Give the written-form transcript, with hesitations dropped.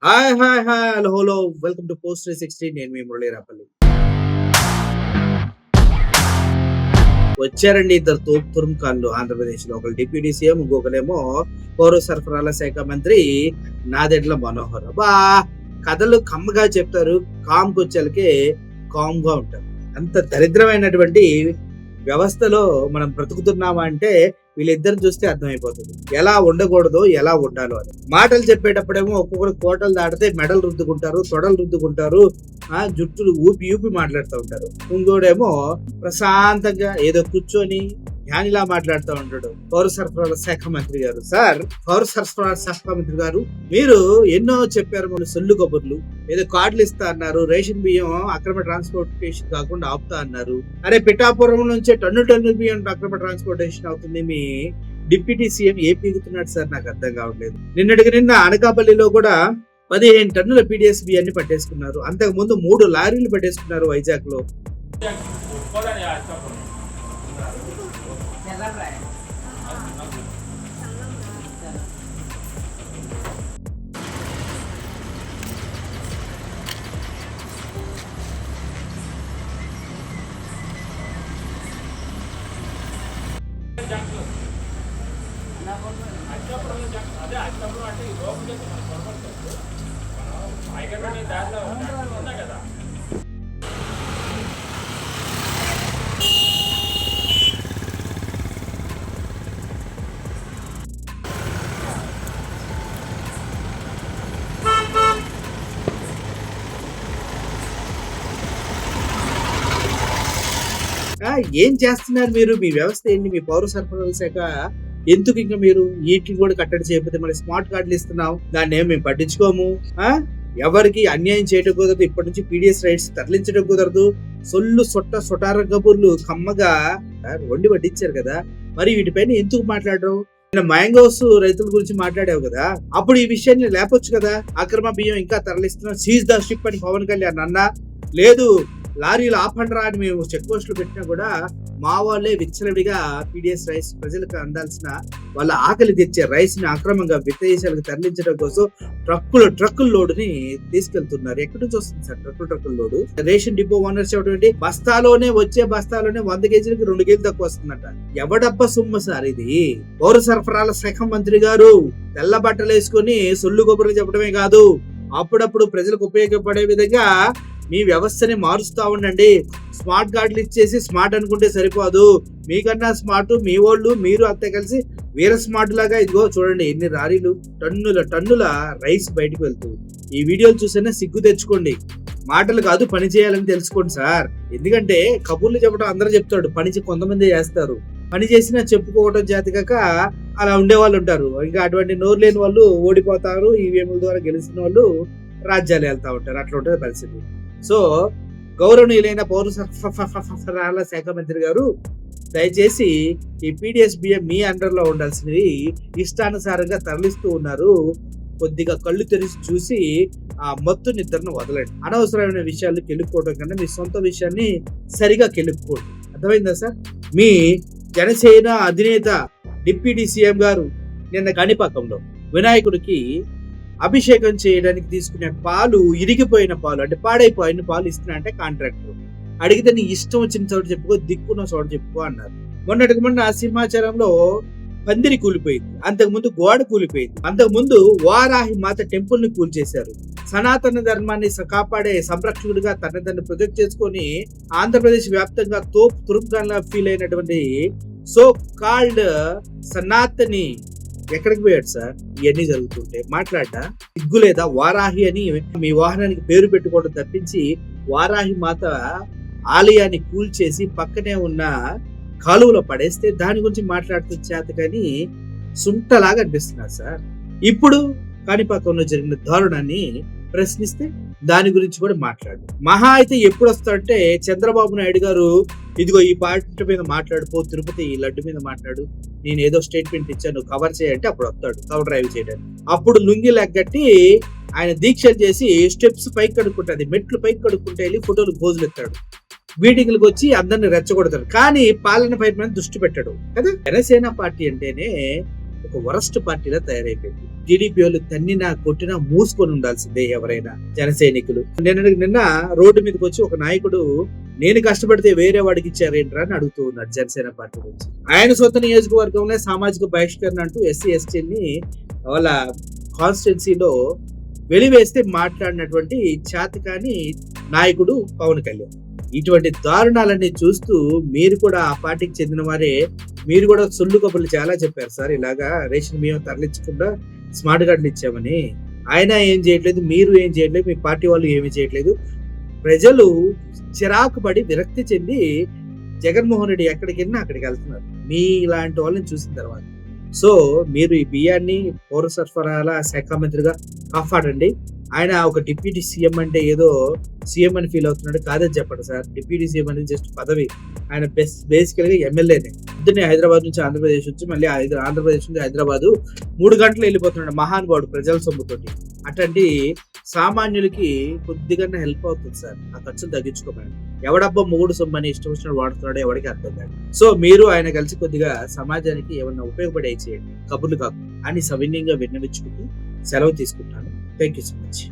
Hi hi hi hello hello welcome to post 360. నేను మీ మురళీ రాపల్లి. వచ్చారండి ఇద్దరు తోపు తురుముకాళ్ళు ఆంధ్రప్రదేశ్‌లో. ఒకళ్ళు డిప్యూటీ సీఎం, ఇంకొకరేమో పౌర సరఫరాల శాఖ మంత్రి నాదెండ్ల మనోహర్. అబ్బా! కథలు కమ్మగా చెప్తారు. కామ్‌కొచ్చేలకే కామ్‌గా ఉంటారు. అంత దరిద్రమైనటువంటి వ్యవస్థలో మనం బ్రతుకుతున్నామా అంటే వీళ్ళిద్దరిని చూస్తే అర్థమైపోతుంది. ఎలా ఉండకూడదో, ఎలా ఉండాలో అని. మాటలు చెప్పేటప్పుడేమో ఒక్కొక్కరు కోటలు దాటితే మెడలు రుద్దుకుంటారు, తొడలు రుద్దుకుంటారు, జుట్టులు ఊపి ఊపి మాట్లాడుతూ ఉంటారు. ఇంకోడేమో ప్రశాంతంగా ఏదో కూర్చొని జ్ఞానిలా మాట్లాడుతూ ఉంటాడు. పౌర సరఫరాల శాఖ మంత్రి గారు. సార్, పౌర సరఫరాల శాఖ మంత్రి గారు, మీరు ఎన్నో చెప్పారు మన సొల్లు కబుర్లు. ఏదో కార్డులు ఇస్తా అన్నారు, రేషన్ బియ్యం అక్రమ ట్రాన్స్పోర్టేషన్ కాకుండా ఆపుతా అన్నారు. అరే, పిఠాపురం నుంచే టన్ను బియ్యం అక్రమ ట్రాన్స్పోర్టేషన్ అవుతుంది. మీ డిప్యూటీ సీఎం ఏ పీగుతున్నాడు సార్? నాకు అర్థం కావట్లేదు. నిన్న అనకాపల్లిలో కూడా 15 టన్నుల పీడిఎస్ బియ్యాన్ని పట్టేసుకున్నారు. అంతకు ముందు 3 లారీలు పట్టేసుకున్నారు వైజాగ్ లో. ఏం చేస్తున్నారు మీరు? మీ వ్యవస్థ ఏంటి? మీ పౌర సరఫరాల శాఖ ఎందుకు ఇంకా మీరు వీటిని కూడా కట్టడి చేయకపోతే మరి స్మార్ట్ కార్డులు ఇస్తున్నాం, దాన్ని ఏమి మేము పట్టించుకోము. ఎవరికి అన్యాయం చేయడం కుదరదు. ఇప్పటి నుంచి పీడిఎస్ రైట్స్ తరలించడం కుదరదు. సొల్లు సొటార కబుర్లు కమ్మగా వండి పట్టించారు కదా, మరి వీటిపైన ఎందుకు మాట్లాడరు? మ్యాంగోస్ రైతుల గురించి మాట్లాడావు కదా, అప్పుడు ఈ విషయాన్ని లేపొచ్చు కదా. అక్రమ బియ్యం ఇంకా తరలిస్తున్నాం, సీజ్ ద షిప్ అని పవన్ కళ్యాణ్ అన్నా లేదు. లారీలు ఆపండ్రా అని మేము చెక్ పోస్టులు పెట్టినా కూడా మా వాళ్ళే విచ్చలవిడిగా పీడిఎస్ రైస్ ప్రజలకు అందాల్సిన వాళ్ళ ఆకలి తెచ్చే రైస్ ని అక్రమంగా విదేశాలకు తరలించడం కోసం ట్రక్కుల లోడుని తీసుకెళ్తున్నారు. ఎక్కడి నుంచి వస్తుంది సార్ ట్రక్కుల లోడు? రేషన్ డిపో ఓనర్స్ చెప్పటువంటి బస్తాలోనే 100 కేజీలకి 2 కేజీలు తక్కువ వస్తుందట. ఎవడబ్బ సొమ్ము సార్ ఇది? పౌర సరఫరాల శాఖ మంత్రి గారు తెల్ల బట్టలు వేసుకొని సొల్లు కొబ్బరి చెప్పడమే కాదు, అప్పుడప్పుడు ప్రజలకు ఉపయోగపడే విధంగా మీ వ్యవస్థని మారుస్తా ఉండండి. స్మార్ట్ కార్డులు ఇచ్చేసి స్మార్ట్ అనుకుంటే సరిపోదు. మీకన్నా స్మార్ట్ మీ వాళ్ళు, మీరు అంతే కలిసి వీర స్మార్ట్ లాగా ఇదిగో చూడండి ఎన్ని లారీలు టన్నుల రైస్ బయటకు వెళ్తుంది. ఈ వీడియోలు చూసైనా సిగ్గు తెచ్చుకోండి. మాటలు కాదు, పని చేయాలని తెలుసుకోండి సార్. ఎందుకంటే కబుర్లు చెప్పడం అందరూ చెప్తాడు, పని కొంతమంది చేస్తారు. పని చేసినా చెప్పుకోవడం చేతకాక అలా ఉండే వాళ్ళు ఉంటారు. ఇంకా అటువంటి నోరు లేని వాళ్ళు ఓడిపోతారు. ఈవీఎంల ద్వారా గెలిచిన వాళ్ళు రాజ్యాలు వెళ్తా ఉంటారు. అట్లా ఉంటుంది పరిస్థితి. సో గౌరవనీయులైన పౌర సరఫరాల శాఖ మంత్రి గారు, దయచేసి ఈ పీడిఎస్ బియ్యం మీ అండర్ లో ఉండాల్సినవి ఇష్టానుసారంగా తరలిస్తూ ఉన్నారు. కొద్దిగా కళ్ళు తెరిచి చూసి ఆ మత్తు నిద్రను వదలండి. అనవసరమైన విషయాలు కెలుక్కోవడం కన్నా మీ సొంత విషయాన్ని సరిగా కెలుక్కోండి. అర్థమైందా సార్? మీ జనసేన అధినేత డిప్యూటీ సీఎం గారు నిన్న కాణిపాకంలో వినాయకుడికి అభిషేకం చేయడానికి తీసుకునే పాలు, ఇరిగిపోయిన పాలు అంటే పాడైపోయిన పాలు ఇస్తున్నా అంటే కాంట్రాక్టర్ అడిగితే నీ ఇష్టం వచ్చిన చోట చెప్పుకో, దిక్కున్న చోట చెప్పుకో అన్నారు. మొన్నటికి మొన్న సింహాచలంలో పందిరి కూలిపోయింది, అంతకుముందు గోడ కూలిపోయింది, అంతకుముందు వారాహి మాత టెంపుల్ ని కూల్చేశారు. సనాతన ధర్మాన్ని కాపాడే సంరక్షకుడిగా తనని ప్రొజెక్ట్ చేసుకొని ఆంధ్రప్రదేశ్ వ్యాప్తంగా తోపు తురుపుగా ఫీల్ అయినటువంటి సో కాల్డ్ సనాతని ఎక్కడికి పోయాడు సార్? ఇవన్నీ జరుగుతుంటే మాట్లాడ్డా సిగ్గు లేదా? వారాహి అని మీ వాహనానికి పేరు పెట్టుకోవడం తప్పించి వారాహి మాత ఆలయాన్ని కూల్చేసి పక్కనే ఉన్న కాలువలో పడేస్తే దాని గురించి మాట్లాడుతూ చేత కానీ సుంటలాగా అనిపిస్తున్నారు సార్. ఇప్పుడు కాణిపాకంలో జరిగిన దారుణాన్ని ప్రశ్నిస్తే దాని గురించి కూడా మాట్లాడు. మహా అయితే ఎప్పుడు వస్తాడంటే చంద్రబాబు నాయుడు గారు ఇదిగో ఈ పాయింట్ మీద మాట్లాడుకో, తిరుపతి ఈ లడ్డు మీద మాట్లాడు, నేను ఏదో స్టేట్మెంట్ ఇచ్చాను కవర్ చేయంటే అప్పుడు వస్తాడు కవర్ డ్రైవ్ చేయడానికి. అప్పుడు లుంగి లెగ్గట్టి ఆయన దీక్షలు చేసి స్టెప్స్ పైకి కడుక్కుంటుంది, మెట్లు పైకి కడుక్కుంటే వెళ్ళి ఫోటోలు పోజులు ఎత్తాడు, మీటింగ్లకు వచ్చి అందరిని రెచ్చగొడతాడు. కానీ పాలన పై మీద దృష్టి పెట్టాడు కదా. జనసేన పార్టీ అంటేనే ఒక వరస్ట్ పార్టీలా తయారైపోయింది. టీడీపీ వాళ్ళు తన్నినా కొట్టినా మూసుకొని ఉండాల్సిందే ఎవరైనా జన సైనికులు. నిన్న రోడ్డు మీదకి వచ్చి ఒక నాయకుడు నేను కష్టపడితే వేరే వాడికి ఇచ్చారేంట్రా అని అడుగుతూ ఉన్నాడు జనసేన పార్టీ నుంచి. ఆయన సొంత నియోజకవర్గంలో సామాజిక బహిష్కరణ అంటూ ఎస్సీ ఎస్టీని వాళ్ళ కాన్స్టిట్యున్సీలో వెలివేస్తే మాట్లాడినటువంటి చేతకాని నాయకుడు పవన్ కళ్యాణ్. ఇటువంటి దారుణాలన్నీ చూస్తూ మీరు కూడా ఆ పార్టీకి చెందిన వారే మీరు కూడా సొల్లు కబుర్లు చాలా చెప్పారు సార్. ఇలాగా రేషన్ బియ్యం తరలించకుండా స్మార్ట్ కార్డులు ఇచ్చామని. ఆయన ఏం చేయట్లేదు, మీరు ఏం చేయట్లేదు, మీ పార్టీ వాళ్ళు ఏమీ చేయట్లేదు. ప్రజలు చిరాకు పడి విరక్తి చెంది జగన్మోహన్ రెడ్డి ఎక్కడికి వెళ్ళినా అక్కడికి వెళ్తున్నారు మీ ఇలాంటి వాళ్ళని చూసిన తర్వాత. సో మీరు ఈ బియ్యాన్ని పౌర సరఫరాల శాఖ మంత్రిగా కాపాడండి. ఆయన ఒక డిప్యూటీ సీఎం అంటే ఏదో సీఎం అని ఫీల్ అవుతున్నాడు కాదని చెప్పండి సార్. డిప్యూటీ సీఎం అనేది జస్ట్ పదవి. ఆయన బేసికల్ గా ఎమ్మెల్యేనే. పొద్దున్నే హైదరాబాద్ నుంచి ఆంధ్రప్రదేశ్ వచ్చి మళ్ళీ ఆంధ్రప్రదేశ్ నుంచి హైదరాబాద్ 3 గంటలు వెళ్ళిపోతున్నాడు మహానుభావుడు ప్రజల సొమ్ముతోటి. అట్లాంటి సామాన్యులకి కొద్దిగా హెల్ప్ అవుతుంది సార్. ఆ ఖర్చులు తగ్గించుకోమని. ఎవడబ్బా మొగుడు సొమ్ము అని ఇష్టం వచ్చినట్టు వాడుతున్నాడో ఎవరికి అర్థం కాదు. సో మీరు ఆయన కలిసి కొద్దిగా సమాజానికి ఏమన్నా ఉపయోగపడే చేయండి, కబుర్లు కాదు అని సవినయంగా విన్నవించుకుంటూ సెలవు తీసుకుంటాను. Thank you so much.